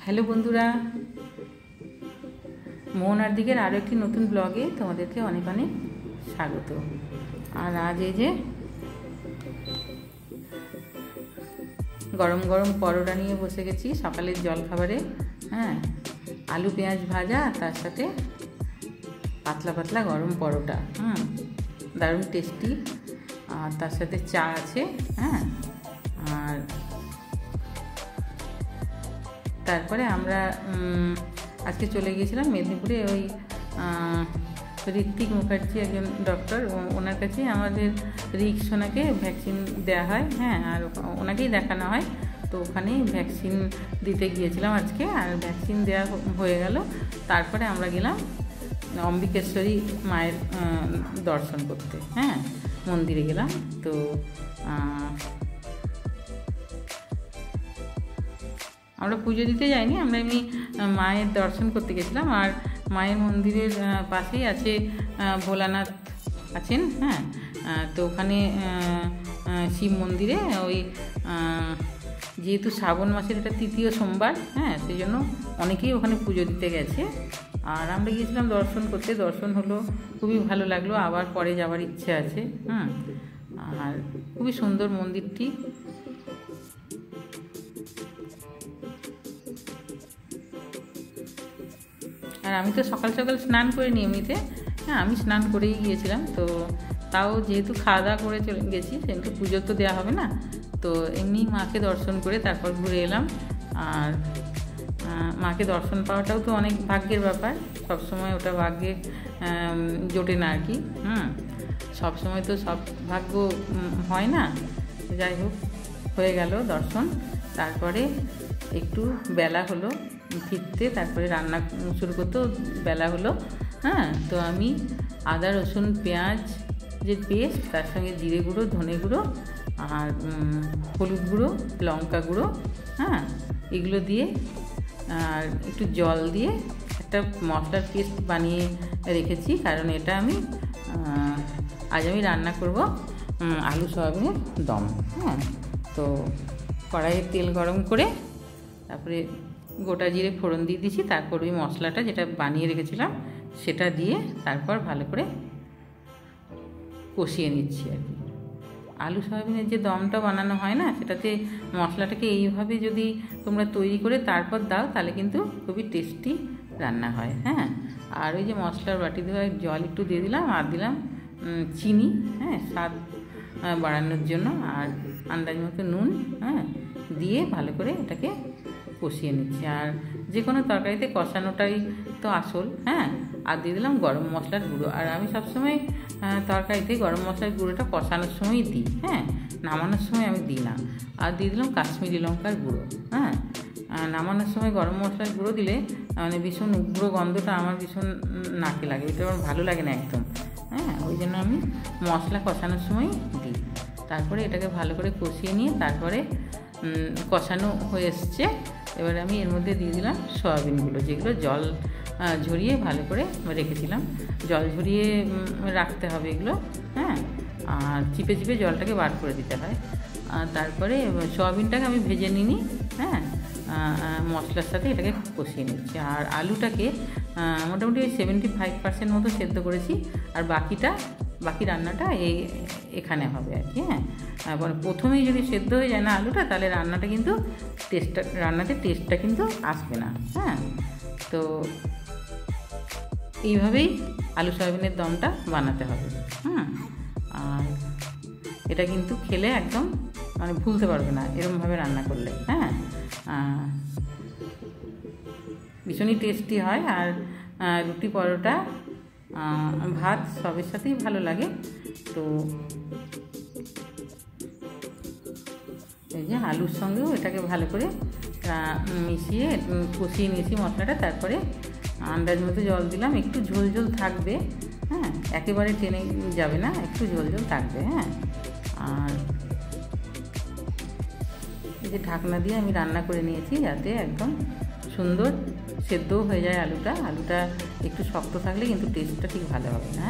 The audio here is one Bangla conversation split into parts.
হ্যালো বন্ধুরা, মোহনার দিকের আরও একটি নতুন ব্লগে তোমাদেরকে অনেক অনেক স্বাগত। আর আজ এই যে গরম গরম পরোটা নিয়ে বসে গেছি সকালের জলখাবারে। আলু পেঁয়াজ ভাজা, তার সাথে পাতলা পাতলা গরম পরোটা, দারুণ টেস্টি। আর তার সাথে চা আছে। আর তারপরে আমরা আজকে চলে গিয়েছিলাম মেদিনীপুরে। ওই ঋত্বিক মুখার্জি একজন ডক্টর, ওনার কাছে আমাদের রিক্সোনাকে ভ্যাকসিন দেওয়া হয়। আর ওনাকেই দেখানো হয়, তো ওখানেই ভ্যাকসিন দিতে গিয়েছিলাম আজকে। আর ভ্যাকসিন দেওয়া হয়ে গেল, তারপরে আমরা গেলাম অম্বিকেশ্বরী মায়ের দর্শন করতে। মন্দিরে গেলাম। তো আমরা পুজো দিতে যাইনি, আমরা এমনি মায়ের দর্শন করতে গেছিলাম। আর মায়ের মন্দিরের পাশেই আছে ভোলানাথ আছেন। তো ওখানে শিব মন্দিরে ওই যেহেতু শ্রাবণ মাসের এটা তৃতীয় সোমবার, সেই জন্য অনেকেই ওখানে পুজো দিতে গেছে। আর আমরা গিয়েছিলাম দর্শন করতে, দর্শন হলো, খুবই ভালো লাগলো। আবার পরে যাওয়ার ইচ্ছে আছে। আর খুবই সুন্দর মন্দিরটি। আর আমি তো সকাল সকাল স্নান করিনি এমনিতে, আমি স্নান করেই গিয়েছিলাম। তো তাও যেহেতু খাওয়া দাওয়া করে চলে গেছি, সেহেতু পুজো তো দেওয়া হবে না, তো এমনি মাকে দর্শন করে তারপর ঘুরে এলাম। আর মাকে দর্শন পাওয়াটাও তো অনেক ভাগ্যের ব্যাপার, সবসময় ওটা ভাগ্যে জোটে না আর কি। সবসময় তো সব ভাগ্য হয় না। যাই হোক, হয়ে গেল দর্শন। তারপরে একটু বেলা হলো ফিরতে, তারপরে রান্না শুরু করতেও বেলা হলো। তো আমি আদা রসুন পেঁয়াজ যে পেস্ট, তার সঙ্গে জিরে গুঁড়ো, ধনে গুঁড়ো আর হলুদ গুঁড়ো, লঙ্কা গুঁড়ো, এগুলো দিয়ে আর একটু জল দিয়ে একটা মশলার পেস্ট বানিয়ে রেখেছি। কারণ এটা আজ আমি রান্না করব আলু সয়াবিনের দম। তো কড়াইয়ে তেল গরম করে তারপরে গোটা জিরে ফোড়ন দিয়ে দিয়েছি। তারপর ওই মশলাটা যেটা বানিয়ে রেখেছিলাম সেটা দিয়ে তারপর ভালো করে কষিয়ে নিচ্ছি আর কি। আলু সয়াবিনের যে দমটা বানানো হয় না, সেটাতে মশলাটাকে এইভাবে যদি তোমরা তৈরি করে তারপর দাও, তাহলে কিন্তু খুবই টেস্টি রান্না হয়। আর ওই যে মশলার বাটি ধোয়া জল একটু দিয়ে দিলাম, আর দিলাম চিনি, স্বাদ বাড়ানোর জন্য, আর আন্দাজ মতো নুন দিয়ে ভালো করে এটাকে কষিয়ে নিচ্ছি। আর যে কোনো তরকারিতে কষানোটাই তো আসল। আর দিয়ে দিলাম গরম মশলার গুঁড়ো। আর আমি সবসময় তরকারিতে গরম মশলার গুঁড়োটা কষানোর সময়ই দিই, নামানোর সময় আমি দিই না। আর দিয়ে দিলাম কাশ্মীরি লঙ্কার গুঁড়ো। নামানোর সময় গরম মশলার গুঁড়ো দিলে মানে ভীষণ উগ্র গন্ধটা আমার ভীষণ নাকে লাগে, এটা আমার ভালো লাগে না একদম। ওই জন্য আমি মশলা কষানোর সময় দিই। তারপরে এটাকে ভালো করে কষিয়ে নিয়ে তারপরে কষানো হয়ে এসছে। এবারে আমি এর মধ্যে দিয়ে দিলাম সয়াবিনগুলো, যেগুলো জল ঝরিয়ে ভালো করে রেখেছিলাম। জল ঝরিয়ে রাখতে হবে এগুলো। আর চিপে চিপে জলটাকে বার করে দিতে হয়। আর তারপরে সয়াবিনটাকে আমি ভেজে নিই, মশলার সাথে এটাকে কষিয়ে নিচ্ছি। আর আলুটাকে মোটামুটি 75% মতো সেদ্ধ করেছি। আর বাকি রান্নাটা এখানে হবে আর কি। প্রথমেই যদি সেদ্ধ হয়ে যায় না আলুটা, তাহলে রান্নাতে টেস্টটা কিন্তু আসবে না। তো এইভাবেই আলু সয়াবিনের দমটা বানাতে হবে। আর এটা কিন্তু খেলে একদম মানে ভুলতে পারবে না এরকমভাবে রান্না করলে। ভীষণই টেস্টি হয়। আর রুটি, পরোটা, ভাত সবের সাথেই ভালো লাগে। তো এই যে আলুর সঙ্গেও এটাকে ভালো করে মিশিয়ে কষিয়ে নিয়েছি মশলাটা। তারপরে আন্দাজ মতো জল দিলাম, একটু ঝোল ঝোল থাকবে। একেবারে টেনে যাবে না, একটু ঝোল ঝোল থাকবে। আর এই যে ঢাকনা দিয়ে আমি রান্না করে নিয়েছি, যাতে একদম সুন্দর সেদ্ধও হয়ে যায় আলুটা একটু শক্ত থাকলে কিন্তু টেস্টটা ঠিক ভালো হবে না।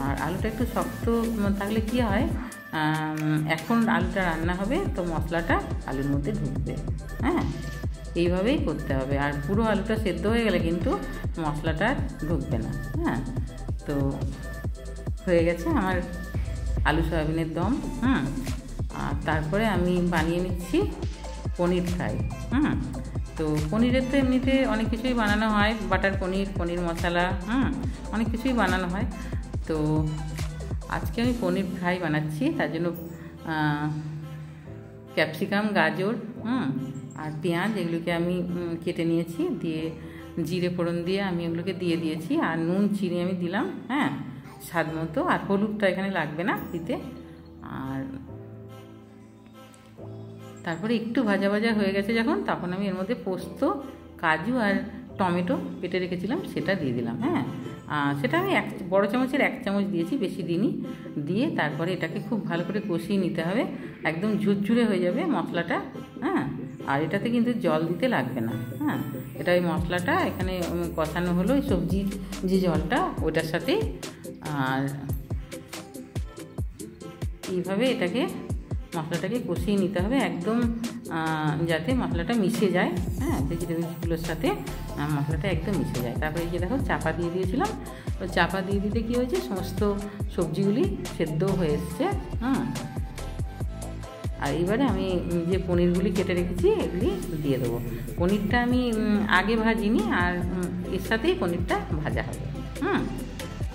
আর আলুটা একটু শক্ত থাকলে কি হয়, এখন আলুটা রান্না হবে তো মশলাটা আলুর মধ্যে ঢুকবে। এইভাবেই করতে হবে। আর পুরো আলুটা সেদ্ধ হয়ে গেলে কিন্তু মশলাটা ঢুকবে না। হ্যাঁ, তো হয়ে গেছে আমার আলু সয়াবিনের দম। আর তারপরে আমি বানিয়ে নিচ্ছি পনির ফ্রাই। তো পনিরের তো এমনিতে অনেক কিছুই বানানো হয়, বাটার পনির, পনির মশলা, অনেক কিছুই বানানো হয়। তো আজকে আমি পনির ফ্রাই বানাচ্ছি। তার জন্য ক্যাপসিকাম, গাজর আর পেঁয়াজ এগুলোকে আমি কেটে নিয়েছি, দিয়ে জিরে ফোড়ন দিয়ে আমি এগুলোকে দিয়ে দিয়েছি। আর নুন চিনি আমি দিলাম, স্বাদ মতো। আর হলুদটা এখানে লাগবে না দিতে। আর তারপরে একটু ভাজা ভাজা হয়ে গেছে যখন, তখন আমি এর মধ্যে পোস্ত, কাজু আর টমেটো কেটে রেখেছিলাম সেটা দিয়ে দিলাম। সেটা আমি বড় চামচের 1 চামচ দিয়েছি, বেশি দিইনি। দিয়ে তারপরে এটাকে খুব ভালো করে কষিয়ে নিতে হবে, একদম ঝুরঝুরে হয়ে যাবে মশলাটা। আর এটাতে কিন্তু জল দিতে লাগবে না। এটা ওই মশলাটা এখানে কষানো হলো, ওই সবজির যে জলটা ওটার সাথে। আর এইভাবে মশলাটাকে কষিয়ে নিতে হবে একদম, যাতে মশলাটা মিশে যায়। ভেজিটেবলসগুলোর সাথে মশলাটা একদম মিশে যায়। তারপরে এই যে দেখো চাপা দিয়ে দিয়েছিলাম, তো চাপা দিয়ে দিতে কী হয়েছে, সমস্ত সবজিগুলি সেদ্ধ হয়ে এসছে। আর এবারে আমি যে পনিরগুলি কেটে রেখেছি এগুলি দিয়ে দেবো। পনিরটা আমি আগে ভাজিনি, আর এর সাথেই পনিরটা ভাজা হবে।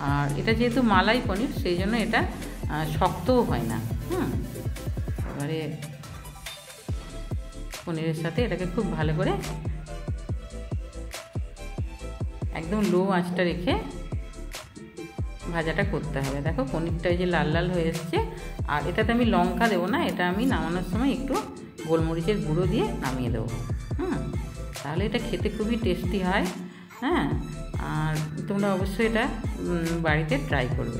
আর এটা যেহেতু মালাই পনির, সেই জন্য এটা শক্তও হয় না। এবারে পনিরের সাথে এটাকে খুব ভালো করে একদম লো আঁচটা রেখে ভাজাটা করতে হবে। দেখো পনিরটা এই যে লাল লাল হয়ে এসছে। আর এটাতে আমি লঙ্কা দেবো না, এটা আমি নামানোর সময় একটু গোলমরিচের গুঁড়ো দিয়ে নামিয়ে দেবো। তাহলে এটা খেতে খুবই টেস্টি হয়। আর তোমরা অবশ্যই এটা বাড়িতে ট্রাই করবে।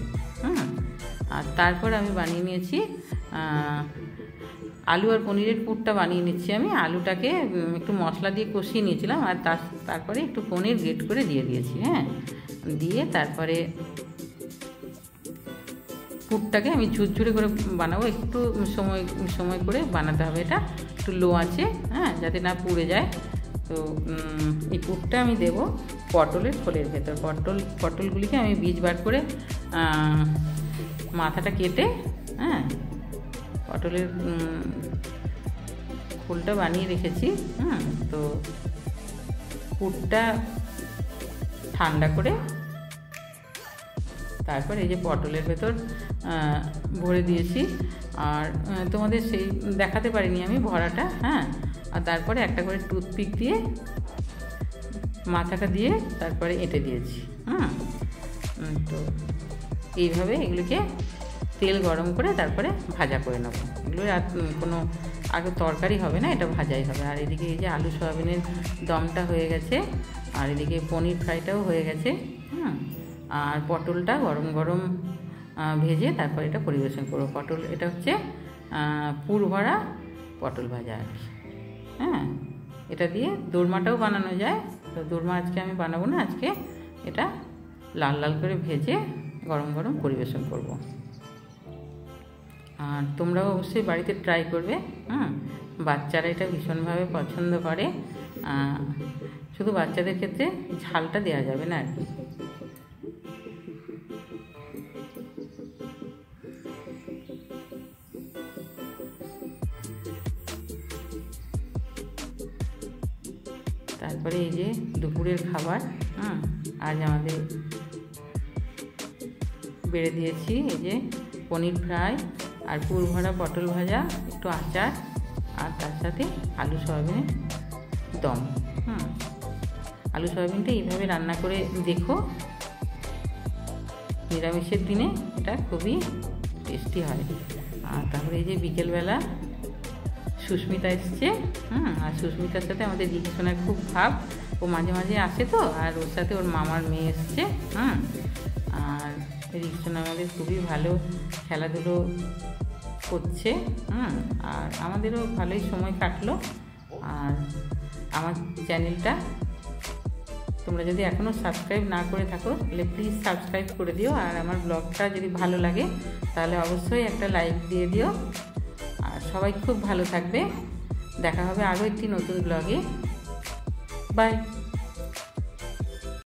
আর তারপর আমি বানিয়ে নিয়েছি আলু আর পনিরের পুরটা বানিয়ে নিচ্ছি আমি। আলুটাকে একটু মশলা দিয়ে কষিয়ে নিয়েছিলাম, আর তারপরে একটু পনির গ্রেট করে দিয়ে দিয়েছি। দিয়ে তারপরে পুরটাকে আমি ঝুরঝুরে করে বানাবো, একটু সময় করে বানাতে হবে। এটা একটু লো আছে, যাতে না পুড়ে যায়। তো এই পুরটা আমি দেবো পটলের খোলের ভেতর। পটলগুলিকে আমি বীজ বার করে মাথাটা কেটে পটলের খোলটা বানিয়ে রেখেছি। তো পুরটা ঠান্ডা করে তারপর এই যে পটলের ভেতর ভরে দিয়েছি। আর তোমাদের সেই দেখাতে পারিনি আমি ভরাটা। আর তারপরে একটা করে টুথপিক দিয়ে মাথাটা দিয়ে তারপরে এঁটে দিয়েছি। তো এইভাবে এগুলোকে তেল গরম করে তারপরে ভাজা করে নেবো। এগুলো কোনো আগে তরকারি হবে না, এটা ভাজাই হবে। আর এদিকে এই যে আলু সয়াবিনের দমটা হয়ে গেছে, আর এদিকে পনির ফ্রাইটাও হয়ে গেছে। আর পটলটা গরম গরম ভেজে তারপর এটা পরিবেশন করবো। এটা হচ্ছে পুর ভরা পটল ভাজা আর কি। এটা দিয়ে দোরমাটাও বানানো যায়। তো দোরমা আজকে আমি বানাবো না, আজকে এটা লাল লাল করে ভেজে গরম গরম পরিবেশন করব। আর তোমরাও অবশ্যই বাড়িতে ট্রাই করবে। বাচ্চারা এটা ভীষণভাবে পছন্দ করে। শুধু বাচ্চাদের ক্ষেত্রে ঝালটা দেওয়া যাবে না আর কি। তারপরে এই যে দুপুরের খাবার আজ আমাদের বেড়ে দিয়েছি। এই যে পনির ফ্রাই আর পুর ভরা পটল ভাজা, একটু আচার, আর তার সাথে আলু সয়াবিনের দম। আলু সয়াবিনটা এইভাবে রান্না করে দেখো, নিরামিষের দিনে এটা খুবই টেস্টি হয়। আর তারপরে এই যে বিকেলবেলা সুস্মিতা এসছে। আর সুস্মিতার সাথে আমাদের রিকশনের খুব ভাব, ও মাঝে মাঝে আসে তো, আর ওর সাথে ওর মামার মেয়ে এসছে। আর রিকশন আমাদের খুবই ভালো খেলাধুলো করছে। আর আমাদেরও ভালোই সময় কাটলো। আর আমার চ্যানেলটা তোমরা যদি এখনও সাবস্ক্রাইব না করে থাকো তাহলে প্লিজ সাবস্ক্রাইব করে দিও। আর আমার ব্লগটা যদি ভালো লাগে তাহলে অবশ্যই একটা লাইক দিয়ে দিও। আর সবাই খুব ভালো থাকবে। দেখা হবে আরও একটি নতুন ব্লগে। বাই।